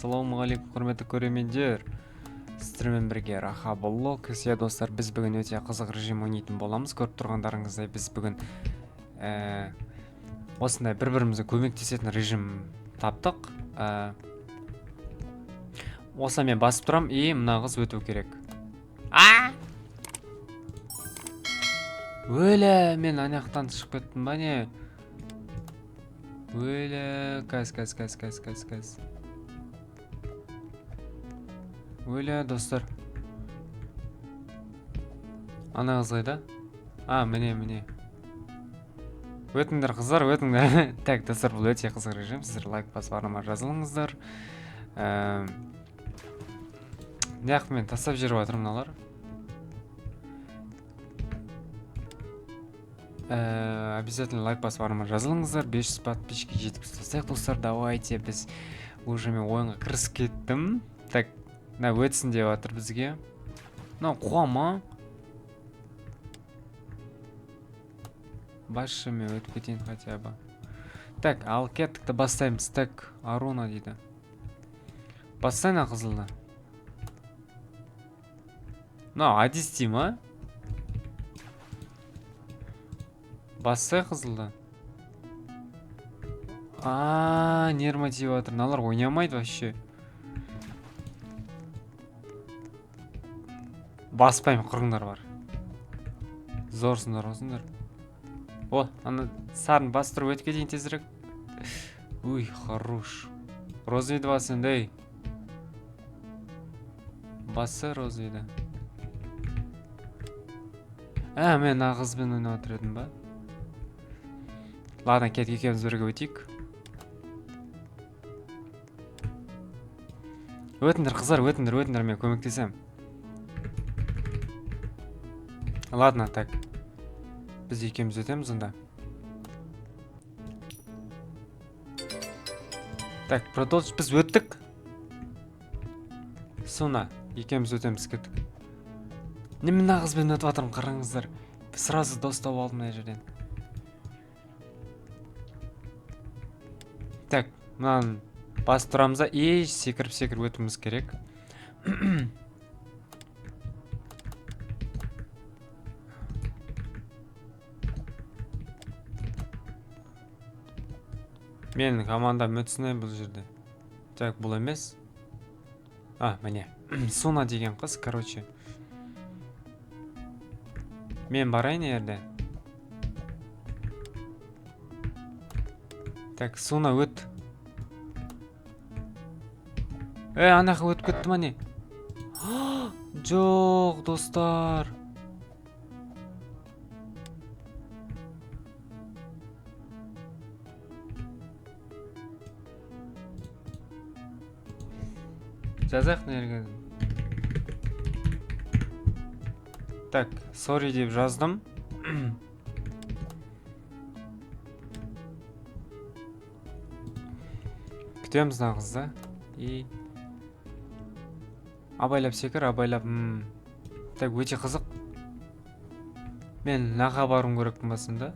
Ассалаумағалейкум, құрметті көрермендер. Сіздермен бірге Раха Блог. Достар, біз бүгін өте қызық режим ойнайтын боламыз. Көріп тұрғандарыңыздай біз бүгін осындай бір-бірімізге көмектесетін режим таптық. Осы мен басып тұрам, мына қыз өту керек. Өлі, мен анаяқтан шығып кеттім ба не? Өлі, кәз. Өлі, достар. Ана қыз қайда? Міне. Өтіңдер, қыздар, өтіңдер. Так, достар, бұл өте қызық режим. Сіздер лайк басып арнама жазылыңыздар. Неяқ мен тастап жүріп жатырмын мыналар. Обязательно лайк басып арнама жазылыңыздар. 500 подписчикке жетіп тастайық, достар. Давайте, біз уже мен ойынға кірісіп кеттім. Так, өтсін деп жатыр бізге. Қуама. Басшы мен өтіп кетейін хотя бы. Так, ал кеттікті бастаймыз. Так, Аруна дейді. Бастайна қызылды. Адисти ма? Бастай қызылды. Нермотиватор. Налар ойнамайды вообще. Баспайым, құрыңдар бар. Зорсыңдар, осыңдар. Ана сарын бастырып өтіп кетейін тезірек. Уй, хорош. Розвейді басын, дәй. Басы Розвейді. Мен ағызбен ойнап отыр едім ба? Ладно, кетіп екеуміз бірге өтейік. Өтіңдер, қыздар, өтіңдер, мен көмектесем. Ладно, так. Біз екеуміз өтеміз онда. Так, продолжить, біз өттік. Соны, екеуміз өтеміз кеттік. Немен ағызбен өтіп атырым, қараңыздар. Сразу достап алдым мына жерден. Так, мынаны басып тұрамызда, секіріп өтіміз керек. Менің командам өтсіне бұл жерде. Так, бұл емес. Міне. Суна деген қыз, короче. Мен барайын ерді. Так, Суна өт. Анақы өтіп кетті ма не? Жоқ, достар. Жазақ нерген. Так, sorry деп жаздым. Күтеміз нағызда. Абайлап секір, абайлап. Так, өте қызық. Мен наға барым көрекпін басында.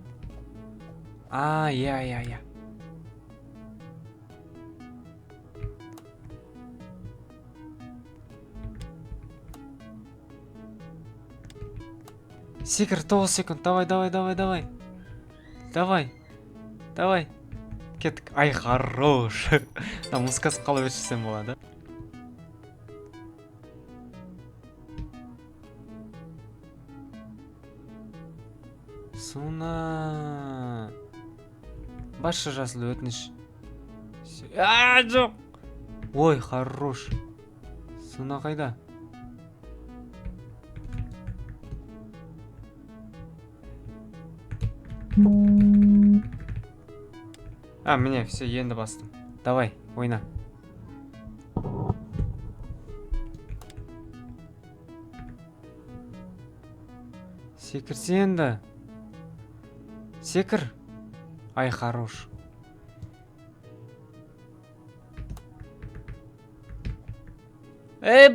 Я. Секір, 9 секунд, давай. Кеттік, хорош. Музыкасы қалып өтшісем болады. Суна. Башы жасыл өтініш. Жоқ. Ой, хорош. Суна қайда? Міне, все, енді бастым. Давай, ойна. Секірсе енді. Секір. Хорош.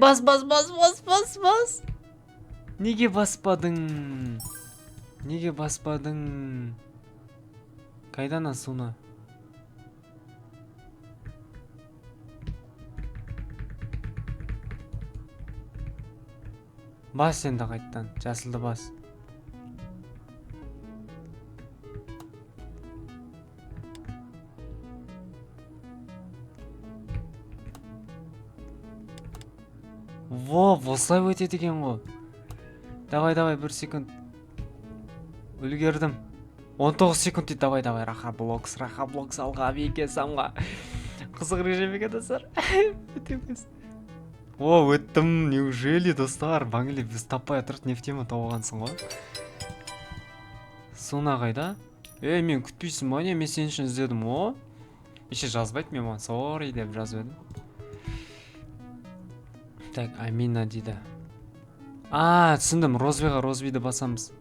Бас. Неге баспадың? Қайдан Суна? Бас енді қайттан, жасылды бас. Во, осылай өтеді екен ғой. Давай, 1 секунд. Үлгердім. 19 секунд дейді. Давай, раха блокс алға, беке самға. Қызық режим екен достар. Өтеміз. О, өттім. Неужели достар? Бангли біз таппай отырып нефтема тауғансың ғой. Суна қайда? Мен күтпейсің ба? Не, мен сен үшін іздедім о. Еше жазбайды, мен оған sorry деп жазып едім. Так, Амина дейді. Түсіндім. Розбиді басамыз.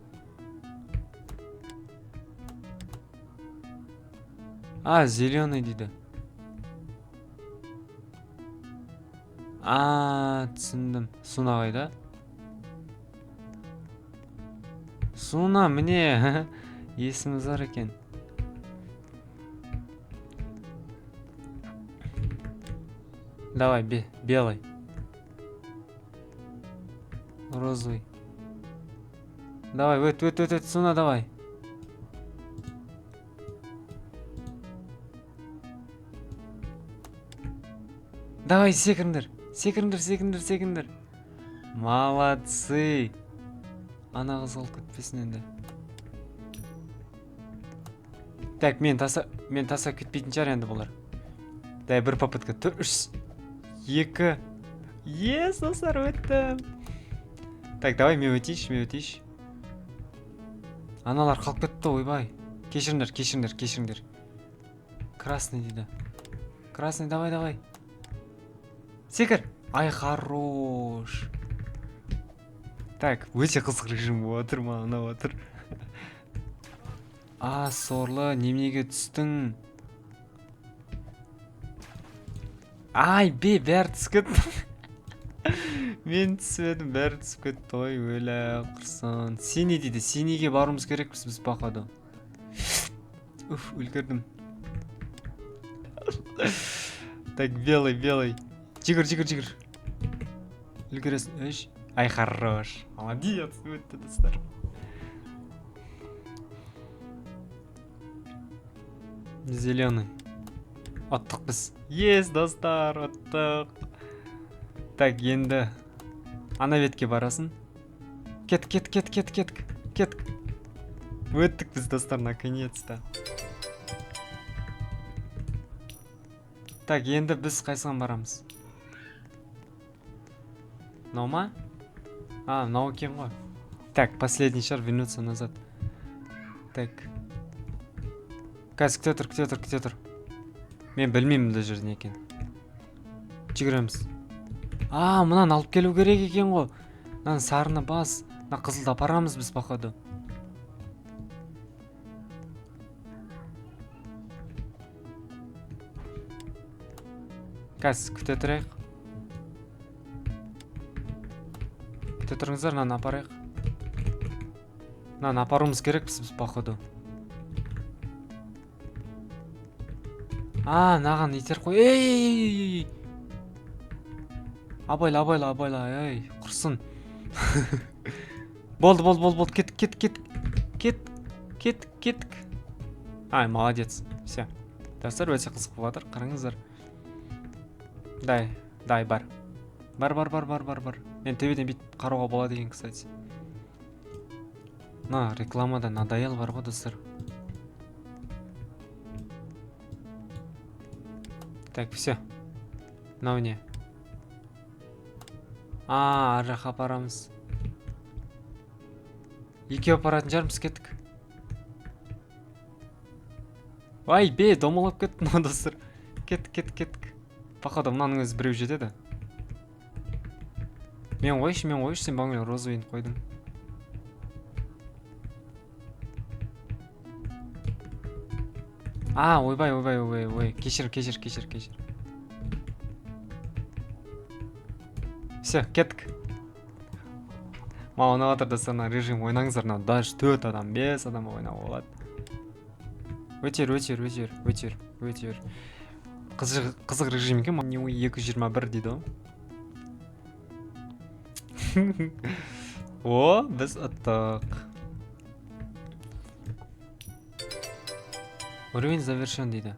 Зеленый дейді. Түсіндім. Суна қайда? Суна, міне. Есіміз бар екен. Давай, белый. Розовый. Давай, өт, Суна, давай. Давай, секіріңдер. Молодцы. Ана қызғыл күтпесін енді. Так, мен таса күтпейтін шығар енді бұлар. Дай, бір попытка. 3, 2. Ес, достар, өттім. Так, давай, мен өтейші. Аналар қалып кетті, ойбай. Кешіріңдер. Красный дейді. Красный, давай. Секір. Ай, хорош. Так, өте қызық режим отыр, мағына отыр. Сорлы, немнеге түстің? Ай, бәрі түсіп кетті. Мен түсіп бәрі түсіп кетті. Ой, өлі, құрсын. Синий дейді, синийге барымыз керекпіз біз бақады. Үлгердім. Так, белый. Жигір. Үлгересің, Ай, хорош. Молодец, өтті достар. Зеленый. Оттық біз. Ес, достар, оттық. Так, енді ана бетке барасын. Кет. Өттік біз, достар, наконец-то. Так, енді біз қайсыған барамыз? Мынау ма? Мынау екен ғой. Так, последний шар, вернуться назад. Так. Қазір күте тұр. Мен білмеймін бұл жерде не екен. Жүгіреміз. Мұнан алып келу керек екен ғой. Мынан сарыны бас. Мына қызылды апарамыз біз походу. Қазір күте тұрайық. Күте тұрыңыздар, мынаны апарайық. Мынаны апаруымыз керек біз походу. Наған итер қой. Ей! Абайла, құрсын. Болды. Кет. Ай, молодец. Все. Достар, өте қызық болатыр, қараңыздар. Дай, бар. Бар. Мен төбеден бит қаруға болады екен, кстати. Рекламада надоел бар ғой, достар. Так, все. Мынау не? Ар жаққа апарамыз. Екеу апаратын жармыз, кеттік. Ай, домалап кеттім, достар. Кеттік. Походу, мынаның өзі біреу жетеді. Мен қойшы, сен бағымен розовыйын қойдым. Ойбай. Кешір. Все, кеттік. Маған ұнап жатыр достар, режим ойнаңыздар, даже 4 адам, 5 адам ойнауға болады. Өтер. Қызық режим екен, 221 дейді ғой. О, біз ұттық. Уровень завершен дейді.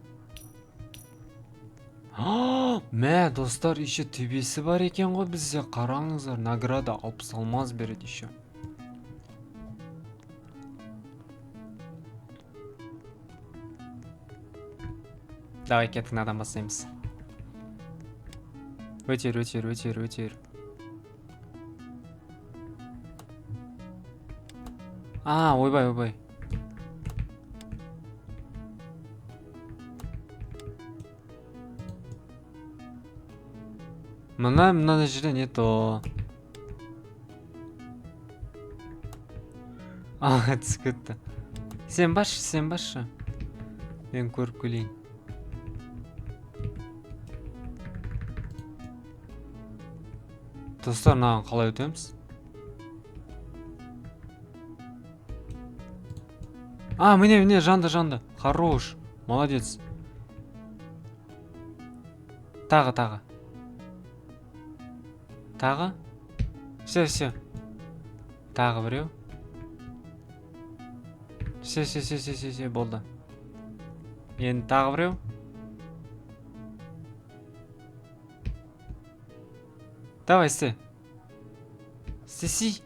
Мә, достар, еще төбесі бар екен ғой бізде. Қараңыздар, награда 60 алмаз береді еще. Давай кеттік, надан бастаймыз. Өтер. Ойбай. Мына жерде не то. Түсіп кетті. Сен баршы. Мен көріп келейін. Достар, мынаған қалай өтеміз? Міне, жанды. Хорош. Молодец. Тағы. Все. Тағы біреу. Все, болды. Енді тағы біреу. Давай, істе. Істесі.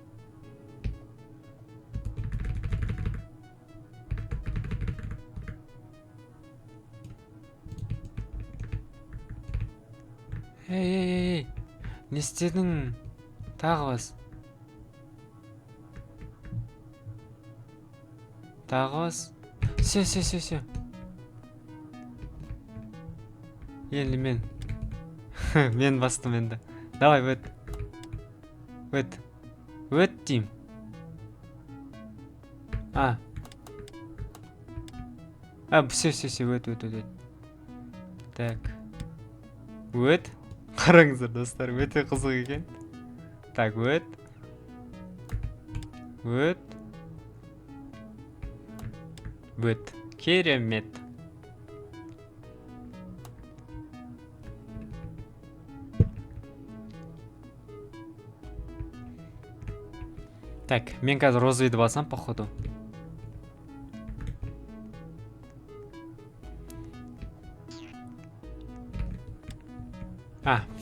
Ей. Не істедің? Тағы бас. Все. Енді мен. Мен бастым енді. Давай, өт. Өт дейм. Все, өт. Так. Өт. Қараңыздар, достар, өте қызық екен. Так, өт. Керемет. Так, мен қазір розовыйды басам, походу.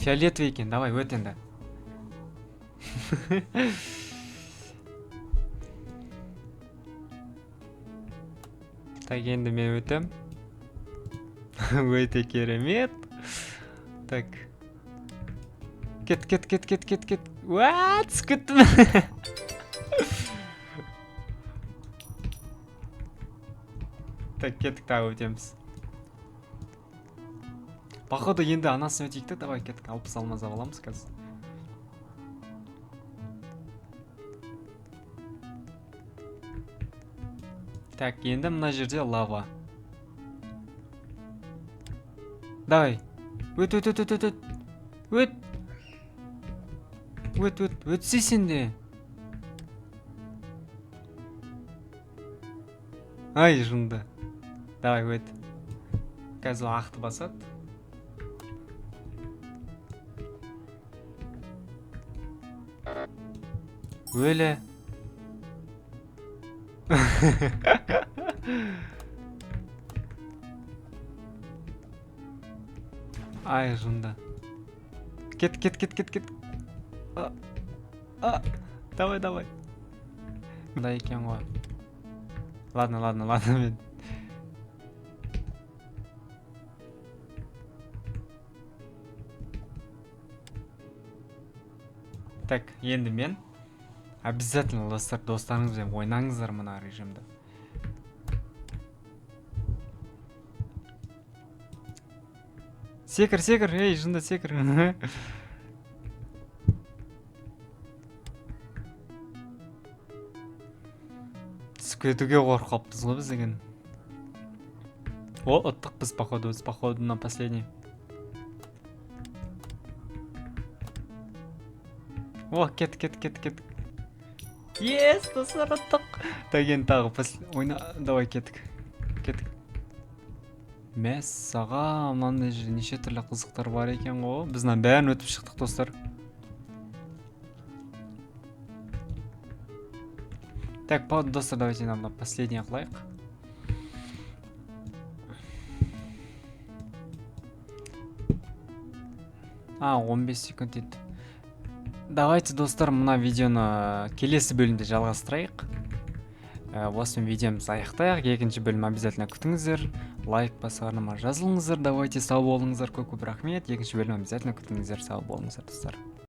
Фиолетовый екен, давай, өт енді. Так, енді мен өтем. Өте керемет. Так. Кет. Түсіп кеттім. Так, кеттік, тағы өтеміз. Походу, енді анасын өтейік те, давай кеттік, 60 алмаз аламыз қазір. Так, енді мына жерде лава. Давай. Өт. Өтсе сенде. Ай, жынды. Давай, өт. Қазір ақты басады. Өлі. Ай, жында. Кет. Давай. Да екен ғой. Ладно, мен. Так, енді мен. Обязательно, достарыңызбен ойнаңыздар мына режимді. Секір, ей, жында секір. Түсіп кетуге қорқаппыз ғой біз деген. Ұттық біз, походу на последний. Кет. Ес, достар, ұттық. Так, енді тағы ойна, давай кеттік. Мәссаға, мынандай жерде неше түрлі қызықтар бар екен ғой. Біз бәрін өтіп шықтық, достар. Так, достар, давайте нам последний қылайық. 15 секунд дейді. Давайте, достар, мына видеоны келесі бөлімде жалғастырайық. Осымен видеомыз аяқтайық. Екінші бөлім обязательно күтіңіздер. Лайк басарыма жазылыңыздар. Давайте, сау болыңыздар. Көп рахмет. Екінші бөлім обязательно күтіңіздер. Сау болыңыздар, достар.